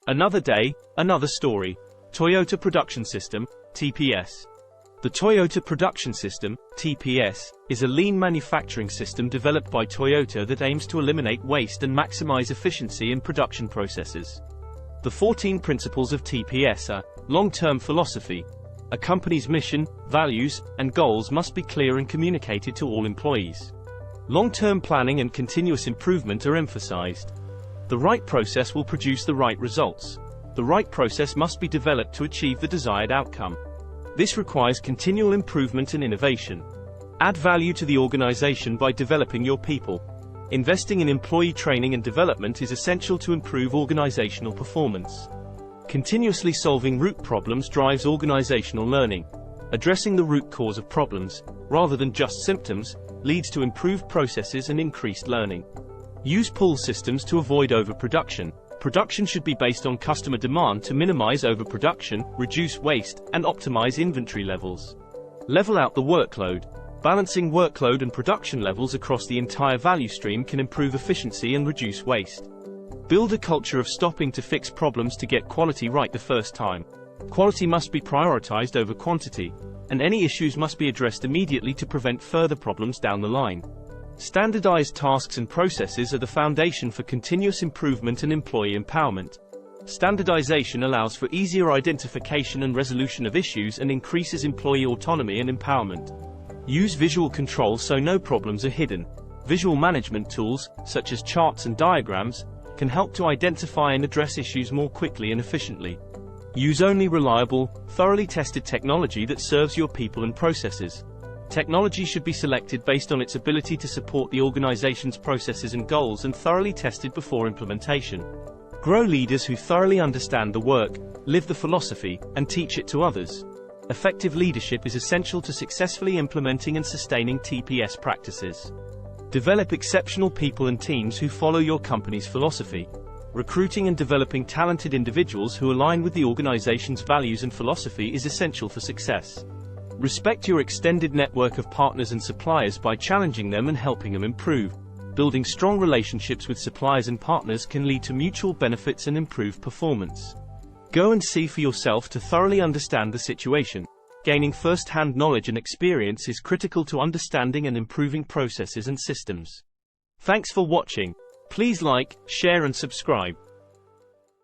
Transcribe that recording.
Another day, another story. Toyota Production System, TPS. The Toyota Production System, TPS, is a lean manufacturing system developed by Toyota that aims to eliminate waste and maximize efficiency in production processes. The 14 principles of TPS are: long-term philosophy. A company's mission, values, and goals must be clear and communicated to all employees. Long-term planning and continuous improvement are emphasized. The right process will produce the right results. The right process must be developed to achieve the desired outcome. This requires continual improvement and innovation. Add value to the organization by developing your people. Investing in employee training and development is essential to improve organizational performance. Continuously solving root problems drives organizational learning. Addressing the root cause of problems, rather than just symptoms, leads to improved processes and increased learning. Use pull systems to avoid overproduction. Production should be based on customer demand to minimize overproduction, reduce waste, and optimize inventory levels. Level out the workload. Balancing workload and production levels across the entire value stream can improve efficiency and reduce waste. Build a culture of stopping to fix problems to get quality right the first time. Quality must be prioritized over quantity, and any issues must be addressed immediately to prevent further problems down the line. Standardized tasks and processes are the foundation for continuous improvement and employee empowerment. Standardization allows for easier identification and resolution of issues and increases employee autonomy and empowerment. Use visual control so no problems are hidden. Visual management tools, such as charts and diagrams, can help to identify and address issues more quickly and efficiently. Use only reliable, thoroughly tested technology that serves your people and processes. Technology should be selected based on its ability to support the organization's processes and goals and thoroughly tested before implementation. Grow leaders who thoroughly understand the work, live the philosophy, and teach it to others. Effective leadership is essential to successfully implementing and sustaining TPS practices. Develop exceptional people and teams who follow your company's philosophy. Recruiting and developing talented individuals who align with the organization's values and philosophy is essential for success. Respect your extended network of partners and suppliers by challenging them and helping them improve. Building strong relationships with suppliers and partners can lead to mutual benefits and improved performance. Go and see for yourself to thoroughly understand the situation. Gaining first-hand knowledge and experience is critical to understanding and improving processes and systems. Thanks for watching. Please like, share and subscribe.